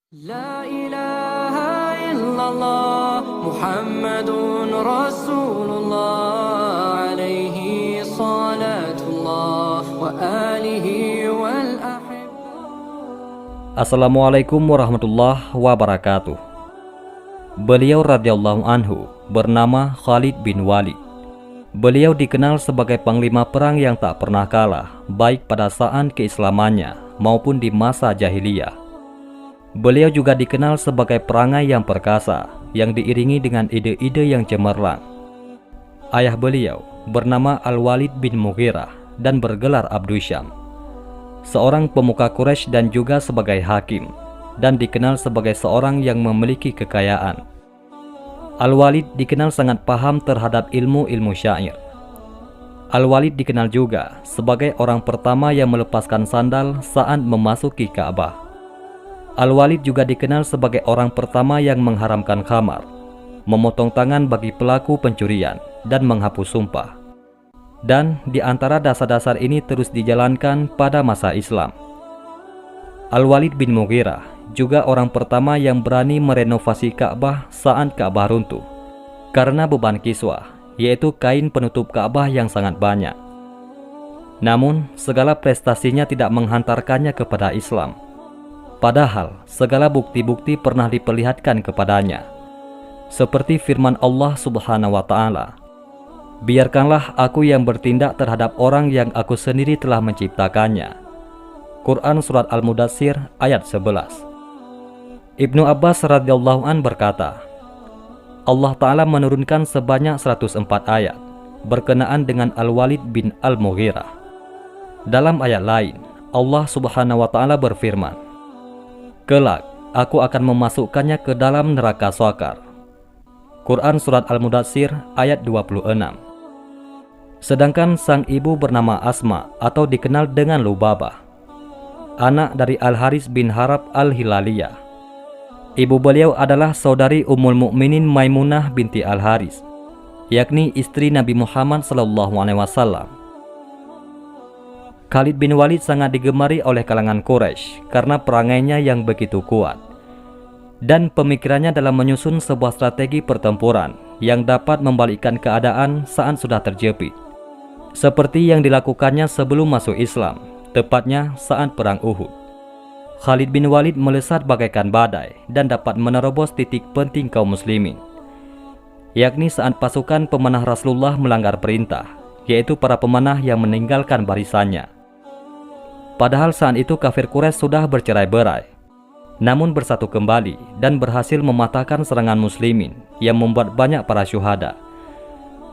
لا إله إلا الله محمد رسول الله عليه صلاة الله وآله والأحبة. Assalamualaikum warahmatullahi wabarakatuh. Beliau radhiyallahu anhu bernama Khalid bin Walid. Beliau dikenal sebagai panglima perang yang tak pernah kalah, baik pada saat keislamannya maupun di masa jahiliyah. Beliau juga dikenal sebagai perangai yang perkasa, yang diiringi dengan ide-ide yang cemerlang. Ayah beliau bernama Al-Walid bin Mughirah dan bergelar Abdu Syam, seorang pemuka Quraisy dan juga sebagai hakim, dan dikenal sebagai seorang yang memiliki kekayaan. Al-Walid dikenal sangat paham terhadap ilmu-ilmu syair. Al-Walid dikenal juga sebagai orang pertama yang melepaskan sandal saat memasuki Ka'bah. Al-Walid juga dikenal sebagai orang pertama yang mengharamkan khamar, memotong tangan bagi pelaku pencurian, dan menghapus sumpah. Dan di antara dasar-dasar ini terus dijalankan pada masa Islam. Al-Walid bin Mughirah juga orang pertama yang berani merenovasi Ka'bah saat Ka'bah runtuh karena beban kiswah, yaitu kain penutup Ka'bah yang sangat banyak. Namun, segala prestasinya tidak menghantarkannya kepada Islam. Padahal, segala bukti-bukti pernah diperlihatkan kepadanya. Seperti firman Allah Subhanahu wa Ta'ala, "Biarkanlah aku yang bertindak terhadap orang yang aku sendiri telah menciptakannya." Quran Surat Al-Mudaththir ayat 11. Ibnu Abbas radhiyallahu an berkata, Allah Ta'ala menurunkan sebanyak 104 ayat berkenaan dengan Al-Walid bin Al-Mughirah. Dalam ayat lain, Allah Subhanahu wa Ta'ala berfirman, "Kelak aku akan memasukkannya ke dalam neraka Saqar." Quran Surat Al-Mudaththir ayat 26. Sedangkan sang ibu bernama Asma atau dikenal dengan Lubabah, anak dari Al-Haris bin Harab Al-Hilaliyah. Ibu beliau adalah saudari Ummul Mukminin Maimunah binti Al-Haris, yakni istri Nabi Muhammad SAW. Khalid bin Walid sangat digemari oleh kalangan Quraisy karena perangainya yang begitu kuat dan pemikirannya dalam menyusun sebuah strategi pertempuran yang dapat membalikkan keadaan saat sudah terjepit, seperti yang dilakukannya sebelum masuk Islam, tepatnya saat perang Uhud. Khalid bin Walid melesat bagaikan badai dan dapat menerobos titik penting kaum muslimin, yakni saat pasukan pemanah Rasulullah melanggar perintah, yaitu para pemanah yang meninggalkan barisannya. Padahal saat itu kafir Quraisy sudah bercerai-berai, namun bersatu kembali dan berhasil mematahkan serangan muslimin yang membuat banyak para syuhada,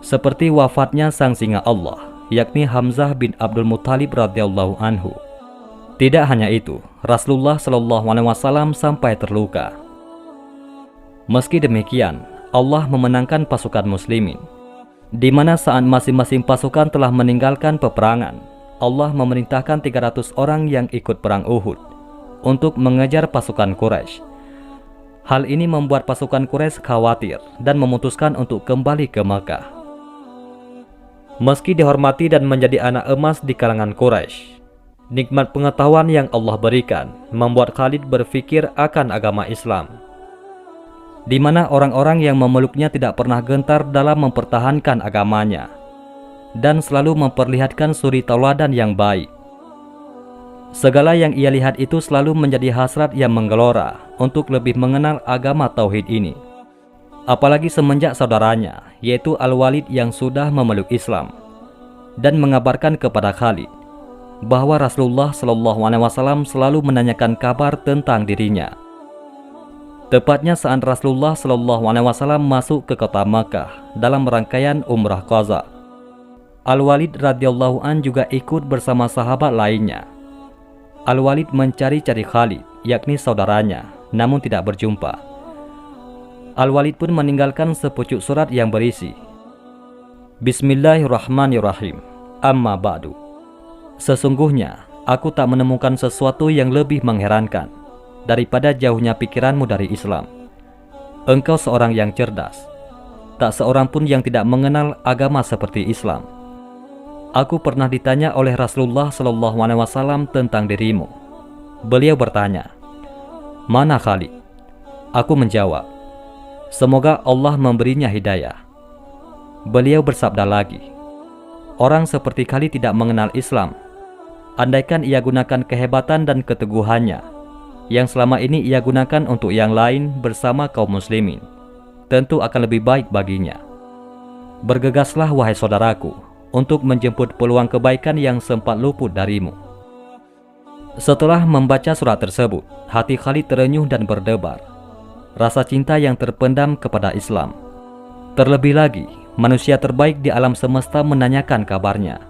seperti wafatnya sang singa Allah, yakni Hamzah bin Abdul Muthalib radhiyallahu anhu. Tidak hanya itu, Rasulullah SAW sampai terluka. Meski demikian, Allah memenangkan pasukan muslimin, di mana saat masing-masing pasukan telah meninggalkan peperangan, Allah memerintahkan 300 orang yang ikut perang Uhud untuk mengejar pasukan Quraisy. Hal ini membuat pasukan Quraisy khawatir dan memutuskan untuk kembali ke Makkah. Meski dihormati dan menjadi anak emas di kalangan Quraisy, nikmat pengetahuan yang Allah berikan membuat Khalid berpikir akan agama Islam, di mana orang-orang yang memeluknya tidak pernah gentar dalam mempertahankan agamanya dan selalu memperlihatkan suri tauladan yang baik. Segala yang ia lihat itu selalu menjadi hasrat yang menggelora untuk lebih mengenal agama tauhid ini. Apalagi semenjak saudaranya, yaitu Al-Walid yang sudah memeluk Islam dan mengabarkan kepada Khalid bahwa Rasulullah SAW selalu menanyakan kabar tentang dirinya. Tepatnya saat Rasulullah SAW masuk ke kota Makkah dalam rangkaian Umrah Qaza, Al-Walid radhiyallahu an juga ikut bersama sahabat lainnya. Al-Walid mencari-cari Khalid, yakni saudaranya, namun tidak berjumpa. Al-Walid pun meninggalkan sepucuk surat yang berisi, "Bismillahirrahmanirrahim. Amma ba'du. Sesungguhnya, aku tak menemukan sesuatu yang lebih mengherankan daripada jauhnya pikiranmu dari Islam. Engkau seorang yang cerdas. Tak seorang pun yang tidak mengenal agama seperti Islam. Aku pernah ditanya oleh Rasulullah SAW tentang dirimu. Beliau bertanya, "Mana Khalid?" Aku menjawab, "Semoga Allah memberinya hidayah." Beliau bersabda lagi, "Orang seperti Khalid tidak mengenal Islam. Andaikan ia gunakan kehebatan dan keteguhannya yang selama ini ia gunakan untuk yang lain bersama kaum muslimin, tentu akan lebih baik baginya. Bergegaslah wahai saudaraku untuk menjemput peluang kebaikan yang sempat luput darimu." Setelah membaca surat tersebut, hati Khalid terenyuh dan berdebar. Rasa cinta yang terpendam kepada Islam. Terlebih lagi, manusia terbaik di alam semesta menanyakan kabarnya.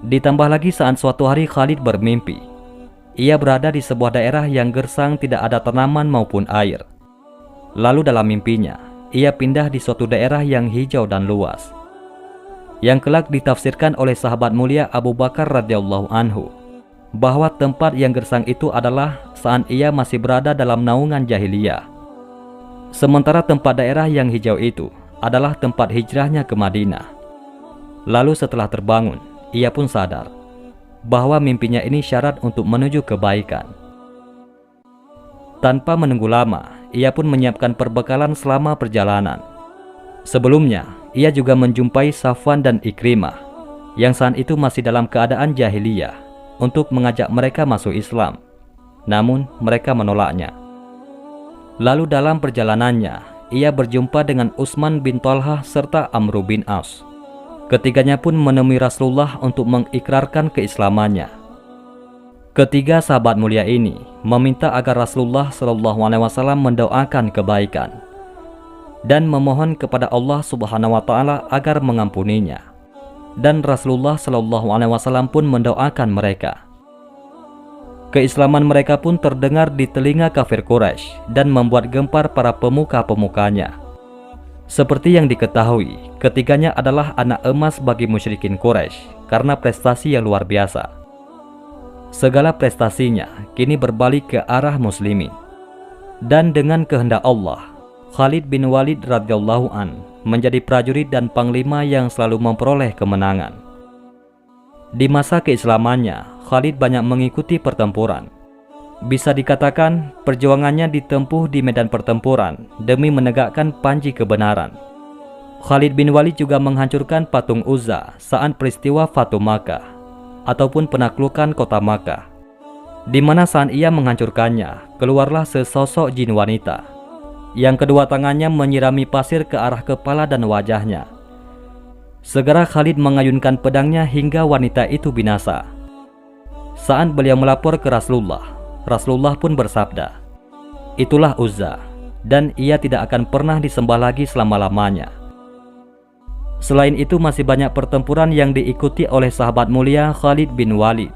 Ditambah lagi saat suatu hari Khalid bermimpi. Ia berada di sebuah daerah yang gersang, tidak ada tanaman maupun air. Lalu dalam mimpinya, ia pindah di suatu daerah yang hijau dan luas, yang kelak ditafsirkan oleh sahabat mulia Abu Bakar radhiyallahu anhu, bahwa tempat yang gersang itu adalah saat ia masih berada dalam naungan jahiliyah. Sementara tempat daerah yang hijau itu adalah tempat hijrahnya ke Madinah. Lalu setelah terbangun, ia pun sadar bahwa mimpinya ini syarat untuk menuju kebaikan. Tanpa menunggu lama, ia pun menyiapkan perbekalan selama perjalanan. Sebelumnya, ia juga menjumpai Safwan dan Ikrimah yang saat itu masih dalam keadaan jahiliyah untuk mengajak mereka masuk Islam. Namun mereka menolaknya. Lalu dalam perjalanannya, ia berjumpa dengan Utsman bin Thalhah serta Amr bin As. Ketiganya pun menemui Rasulullah untuk mengikrarkan keislamannya. Ketiga sahabat mulia ini meminta agar Rasulullah SAW mendoakan kebaikan dan memohon kepada Allah Subhanahu wa Ta'ala agar mengampuninya. Dan Rasulullah SAW pun mendoakan mereka. Keislaman mereka pun terdengar di telinga kafir Quraisy dan membuat gempar para pemuka-pemukanya. Seperti yang diketahui, ketiganya adalah anak emas bagi musyrikin Quraisy karena prestasi yang luar biasa. Segala prestasinya kini berbalik ke arah muslimin. Dan dengan kehendak Allah, Khalid bin Walid radhiyallahu an menjadi prajurit dan panglima yang selalu memperoleh kemenangan. Di masa keislamannya, Khalid banyak mengikuti pertempuran. Bisa dikatakan perjuangannya ditempuh di medan pertempuran demi menegakkan panji kebenaran. Khalid bin Walid juga menghancurkan patung Uzza saat peristiwa Fatu Makkah ataupun penaklukan kota Makkah, di mana saat ia menghancurkannya, keluarlah sesosok jin wanita yang kedua tangannya menyirami pasir ke arah kepala dan wajahnya. Segera Khalid mengayunkan pedangnya hingga wanita itu binasa. Saat beliau melapor ke Rasulullah, Rasulullah pun bersabda, "Itulah Uzza, dan ia tidak akan pernah disembah lagi selama-lamanya." Selain itu masih banyak pertempuran yang diikuti oleh sahabat mulia Khalid bin Walid,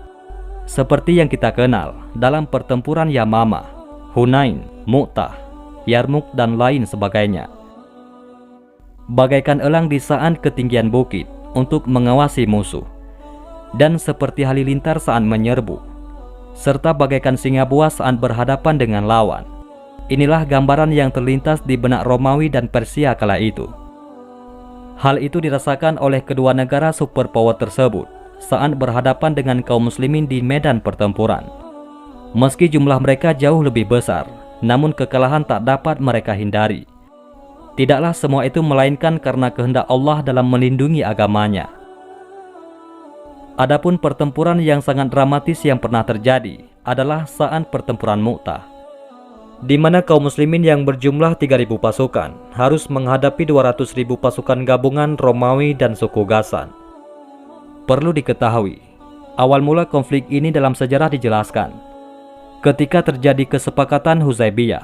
seperti yang kita kenal dalam pertempuran Yamamah, Hunain, Mu'tah, Yarmuk dan lain sebagainya. Bagaikan elang di saat ketinggian bukit untuk mengawasi musuh, dan seperti halilintar saat menyerbu, serta bagaikan singa buas saat berhadapan dengan lawan. Inilah gambaran yang terlintas di benak Romawi dan Persia kala itu. Hal itu dirasakan oleh kedua negara superpower tersebut saat berhadapan dengan kaum muslimin di medan pertempuran. Meski jumlah mereka jauh lebih besar, namun kekalahan tak dapat mereka hindari. Tidaklah semua itu melainkan karena kehendak Allah dalam melindungi agamanya. Adapun pertempuran yang sangat dramatis yang pernah terjadi adalah saat pertempuran Mu'tah, di mana kaum muslimin yang berjumlah 3.000 pasukan harus menghadapi 200.000 pasukan gabungan Romawi dan suku Ghassan. Perlu diketahui, awal mula konflik ini dalam sejarah dijelaskan. Ketika terjadi kesepakatan Huzaibiyah,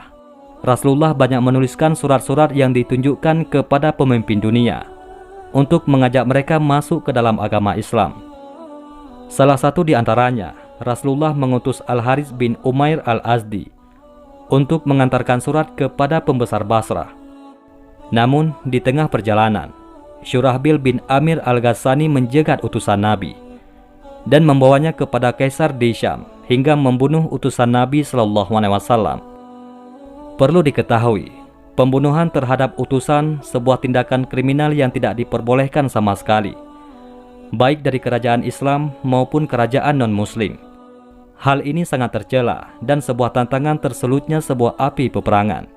Rasulullah banyak menuliskan surat-surat yang ditunjukkan kepada pemimpin dunia untuk mengajak mereka masuk ke dalam agama Islam. Salah satu di antaranya, Rasulullah mengutus Al-Harits bin Umair Al-Azdi untuk mengantarkan surat kepada pembesar Basrah. Namun, di tengah perjalanan, Syurahbil bin Amir Al-Ghassani menjegat utusan Nabi dan membawanya kepada Kaisar di Syam hingga membunuh utusan Nabi SAW. Perlu diketahui, pembunuhan terhadap utusan sebuah tindakan kriminal yang tidak diperbolehkan sama sekali, baik dari kerajaan Islam maupun kerajaan non-Muslim. Hal ini sangat tercela dan sebuah tantangan terselutnya sebuah api peperangan.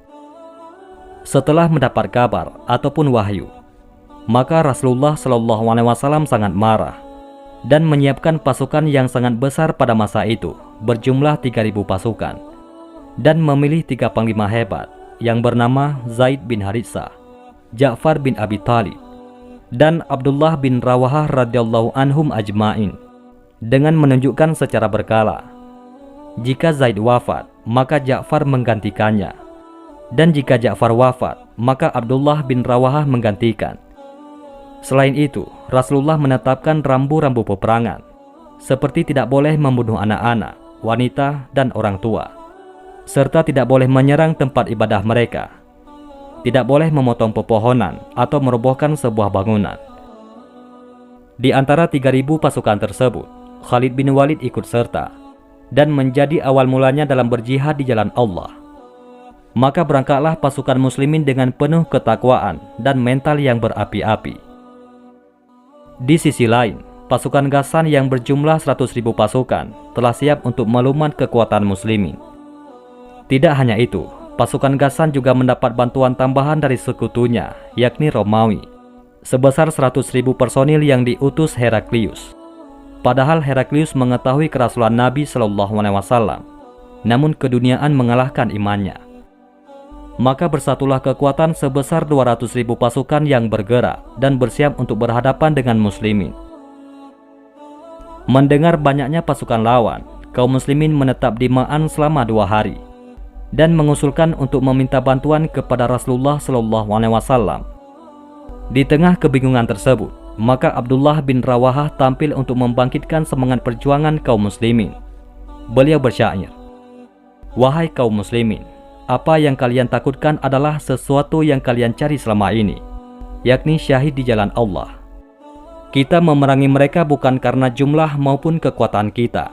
Setelah mendapat kabar ataupun wahyu, maka Rasulullah Shallallahu Alaihi Wasallam sangat marah dan menyiapkan pasukan yang sangat besar pada masa itu, berjumlah 3.000 pasukan, dan memilih 3 panglima hebat yang bernama Zaid bin Haritsah, Ja'far bin Abi Thalib, dan Abdullah bin Rawahah radhiyallahu anhum ajma'in, dengan menunjukkan secara berkala, jika Zaid wafat, maka Ja'far menggantikannya, dan jika Ja'far wafat, maka Abdullah bin Rawahah menggantikan. Selain itu, Rasulullah menetapkan rambu-rambu peperangan, seperti tidak boleh membunuh anak-anak, wanita, dan orang tua, serta tidak boleh menyerang tempat ibadah mereka, tidak boleh memotong pepohonan atau merobohkan sebuah bangunan. Di antara 3.000 pasukan tersebut, Khalid bin Walid ikut serta dan menjadi awal mulanya dalam berjihad di jalan Allah. Maka berangkatlah pasukan muslimin dengan penuh ketakwaan dan mental yang berapi-api. Di sisi lain, pasukan Ghassan yang berjumlah 100.000 pasukan telah siap untuk melumat kekuatan muslimin. Tidak hanya itu, pasukan Ghassan juga mendapat bantuan tambahan dari sekutunya, yakni Romawi, sebesar 100.000 personil yang diutus Heraklius. Padahal Heraklius mengetahui kerasulan Nabi Shallallahu Alaihi Wasallam, namun keduniaan mengalahkan imannya. Maka bersatulah kekuatan sebesar 200.000 pasukan yang bergerak dan bersiap untuk berhadapan dengan muslimin. Mendengar banyaknya pasukan lawan, kaum muslimin menetap di Ma'an selama 2 hari dan mengusulkan untuk meminta bantuan kepada Rasulullah Shallallahu Alaihi Wasallam. Di tengah kebingungan tersebut, maka Abdullah bin Rawahah tampil untuk membangkitkan semangat perjuangan kaum muslimin. Beliau bersyair, "Wahai kaum muslimin, apa yang kalian takutkan adalah sesuatu yang kalian cari selama ini, yakni syahid di jalan Allah. Kita memerangi mereka bukan karena jumlah maupun kekuatan kita.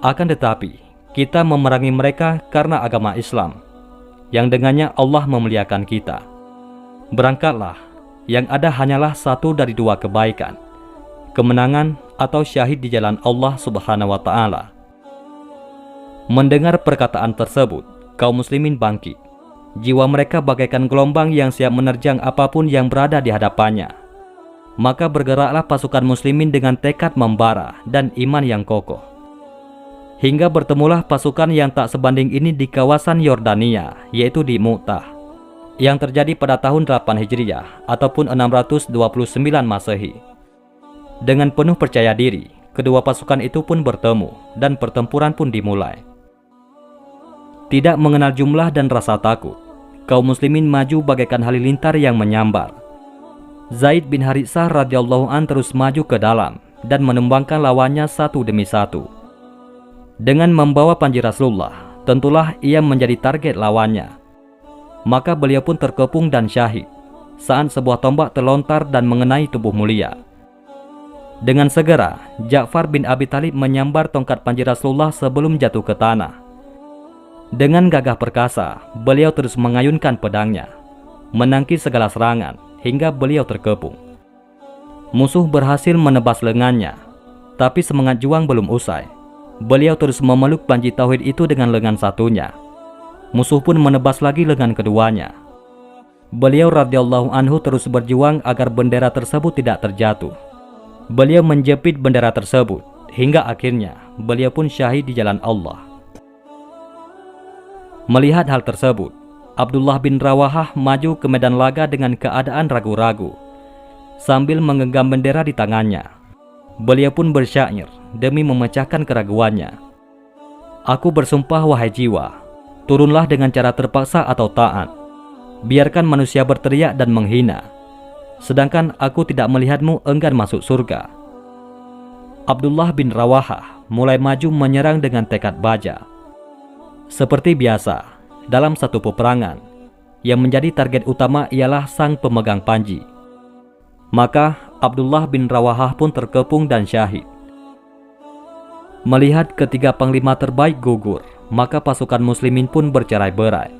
Akan tetapi, kita memerangi mereka karena agama Islam, yang dengannya Allah memuliakan kita. Berangkatlah, yang ada hanyalah satu dari 2 kebaikan, kemenangan atau syahid di jalan Allah Subhanahu wa Ta'ala." Mendengar perkataan tersebut, kaum muslimin bangkit. Jiwa mereka bagaikan gelombang yang siap menerjang apapun yang berada di hadapannya. Maka bergeraklah pasukan muslimin dengan tekad membara dan iman yang kokoh. Hingga bertemulah pasukan yang tak sebanding ini di kawasan Yordania, yaitu di Mu'tah, yang terjadi pada tahun 8 Hijriah ataupun 629 Masehi. Dengan penuh percaya diri, kedua pasukan itu pun bertemu dan pertempuran pun dimulai. Tidak mengenal jumlah dan rasa takut, kaum muslimin maju bagaikan halilintar yang menyambar. Zaid bin Haritsah radhiyallahu an terus maju ke dalam dan menumbangkan lawannya satu demi satu. Dengan membawa panji Rasulullah, tentulah ia menjadi target lawannya. Maka beliau pun terkepung dan syahid saat sebuah tombak terlontar dan mengenai tubuh mulia. Dengan segera, Ja'far bin Abi Thalib menyambar tongkat panji Rasulullah sebelum jatuh ke tanah. Dengan gagah perkasa, beliau terus mengayunkan pedangnya, menangkis segala serangan hingga beliau terkepung. Musuh berhasil menebas lengannya, tapi semangat juang belum usai. Beliau terus memeluk panji tauhid itu dengan lengan satunya. Musuh pun menebas lagi lengan keduanya. Beliau radhiyallahu anhu terus berjuang agar bendera tersebut tidak terjatuh. Beliau menjepit bendera tersebut hingga akhirnya beliau pun syahid di jalan Allah. Melihat hal tersebut, Abdullah bin Rawahah maju ke medan laga dengan keadaan ragu-ragu, sambil menggenggam bendera di tangannya. Beliau pun bersyair demi memecahkan keraguannya. "Aku bersumpah wahai jiwa, turunlah dengan cara terpaksa atau taat. Biarkan manusia berteriak dan menghina, sedangkan aku tidak melihatmu enggan masuk surga." Abdullah bin Rawahah mulai maju menyerang dengan tekad baja. Seperti biasa, dalam satu peperangan, yang menjadi target utama ialah sang pemegang panji. Maka Abdullah bin Rawahah pun terkepung dan syahid. Melihat ketiga panglima terbaik gugur, maka pasukan muslimin pun bercerai-berai.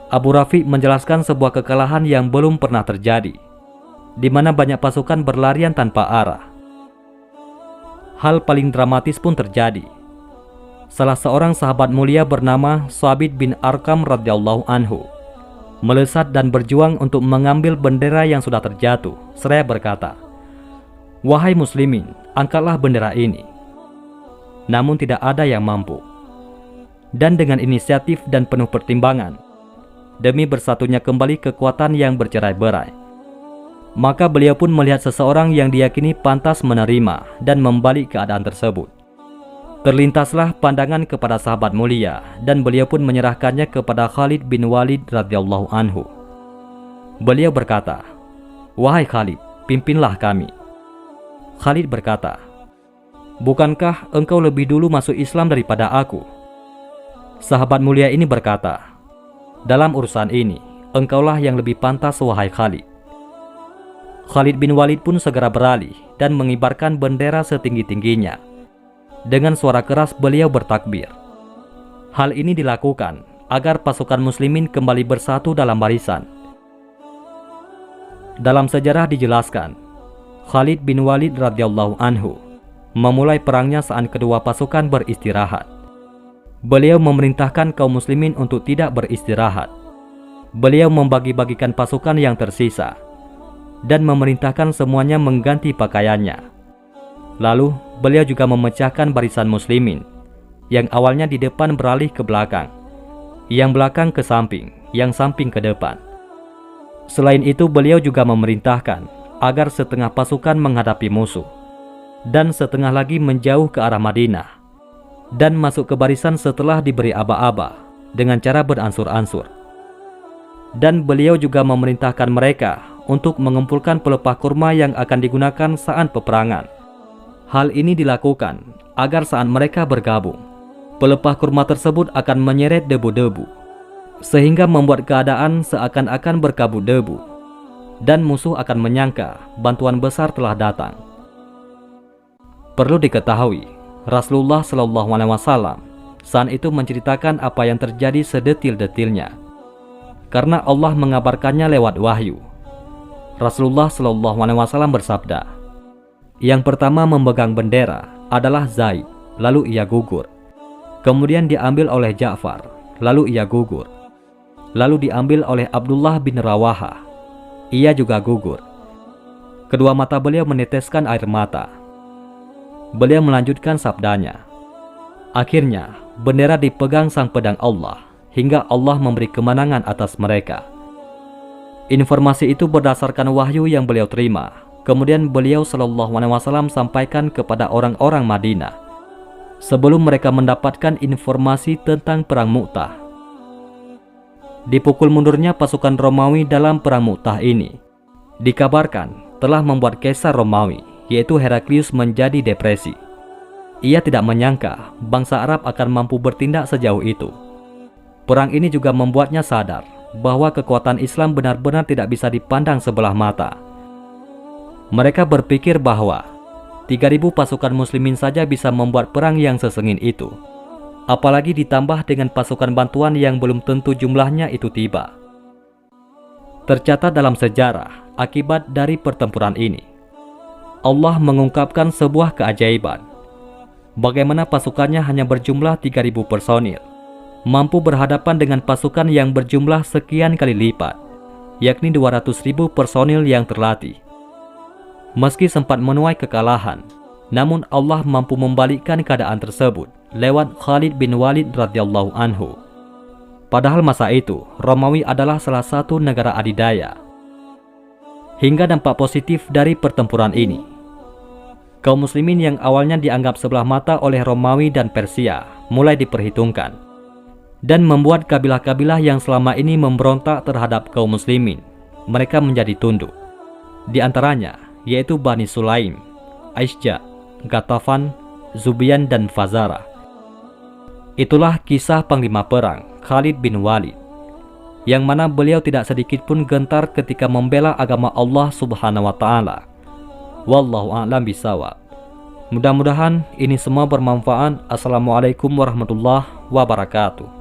Abu Rafi menjelaskan sebuah kekalahan yang belum pernah terjadi, di mana banyak pasukan berlarian tanpa arah. Hal paling dramatis pun terjadi. salah seorang sahabat mulia bernama Thabit bin Arqam radhiyallahu anhu melesat dan berjuang untuk mengambil bendera yang sudah terjatuh, seraya berkata, "Wahai muslimin, angkatlah bendera ini." Namun tidak ada yang mampu. Dan dengan inisiatif dan penuh pertimbangan, demi bersatunya kembali kekuatan yang bercerai-berai, maka beliau pun melihat seseorang yang diyakini pantas menerima dan membalik keadaan tersebut. Terlintaslah pandangan kepada sahabat mulia dan beliau pun menyerahkannya kepada Khalid bin Walid radhiyallahu anhu. Beliau berkata, "Wahai Khalid, pimpinlah kami." Khalid berkata, "Bukankah engkau lebih dulu masuk Islam daripada aku?" Sahabat mulia ini berkata, "Dalam urusan ini, engkaulah yang lebih pantas wahai Khalid." Khalid bin Walid pun segera beralih dan mengibarkan bendera setinggi-tingginya. Dengan suara keras beliau bertakbir. Hal ini dilakukan agar pasukan muslimin kembali bersatu dalam barisan. Dalam sejarah dijelaskan, Khalid bin Walid radhiyallahu anhu memulai perangnya saat kedua pasukan beristirahat. Beliau memerintahkan kaum muslimin untuk tidak beristirahat. Beliau membagi-bagikan pasukan yang tersisa dan memerintahkan semuanya mengganti pakaiannya. Lalu beliau juga memecahkan barisan muslimin yang awalnya di depan beralih ke belakang, yang belakang ke samping, yang samping ke depan. Selain itu beliau juga memerintahkan agar setengah pasukan menghadapi musuh dan setengah lagi menjauh ke arah Madinah dan masuk ke barisan setelah diberi aba-aba dengan cara beransur-ansur. Dan beliau juga memerintahkan mereka untuk mengumpulkan pelepah kurma yang akan digunakan saat peperangan. Hal ini dilakukan agar saat mereka bergabung, pelepah kurma tersebut akan menyeret debu-debu, sehingga membuat keadaan seakan-akan berkabut debu, dan musuh akan menyangka bantuan besar telah datang. Perlu diketahui, Rasulullah SAW saat itu menceritakan apa yang terjadi sedetil-detilnya, karena Allah mengabarkannya lewat wahyu. Rasulullah SAW bersabda, "Yang pertama memegang bendera adalah Zaid, lalu ia gugur. Kemudian diambil oleh Ja'far, lalu ia gugur. Lalu diambil oleh Abdullah bin Rawaha, ia juga gugur." Kedua mata beliau meneteskan air mata. Beliau melanjutkan sabdanya, "Akhirnya bendera dipegang sang pedang Allah hingga Allah memberi kemenangan atas mereka." Informasi itu berdasarkan wahyu yang beliau terima. Kemudian beliau SAW sampaikan kepada orang-orang Madinah sebelum mereka mendapatkan informasi tentang perang Mu'tah. Dipukul mundurnya pasukan Romawi dalam perang Mu'tah ini dikabarkan telah membuat Kaisar Romawi, yaitu Heraklius, menjadi depresi. Ia tidak menyangka bangsa Arab akan mampu bertindak sejauh itu. Perang ini juga membuatnya sadar bahwa kekuatan Islam benar-benar tidak bisa dipandang sebelah mata. Mereka berpikir bahwa 3.000 pasukan muslimin saja bisa membuat perang yang sesengit itu, apalagi ditambah dengan pasukan bantuan yang belum tentu jumlahnya itu tiba. Tercatat dalam sejarah akibat dari pertempuran ini, Allah mengungkapkan sebuah keajaiban, bagaimana pasukannya hanya berjumlah 3.000 personil mampu berhadapan dengan pasukan yang berjumlah sekian kali lipat, yakni 200.000 personil yang terlatih. Meski sempat menuai kekalahan, namun Allah mampu membalikkan keadaan tersebut lewat Khalid bin Walid radhiyallahu anhu. Padahal masa itu Romawi adalah salah satu negara adidaya. Hingga dampak positif dari pertempuran ini, kaum muslimin yang awalnya dianggap sebelah mata oleh Romawi dan Persia mulai diperhitungkan dan membuat kabilah-kabilah yang selama ini memberontak terhadap kaum muslimin, mereka menjadi tunduk. Di antaranya yaitu Bani Sulaim, Aisja, Ghatafan, Zubian, dan Fazara. Itulah kisah panglima perang Khalid bin Walid, yang mana beliau tidak sedikit pun gentar ketika membela agama Allah Subhanahu wa Ta'ala. Wallahu a'lam bishawab. Mudah-mudahan ini semua bermanfaat. Assalamualaikum warahmatullahi wabarakatuh.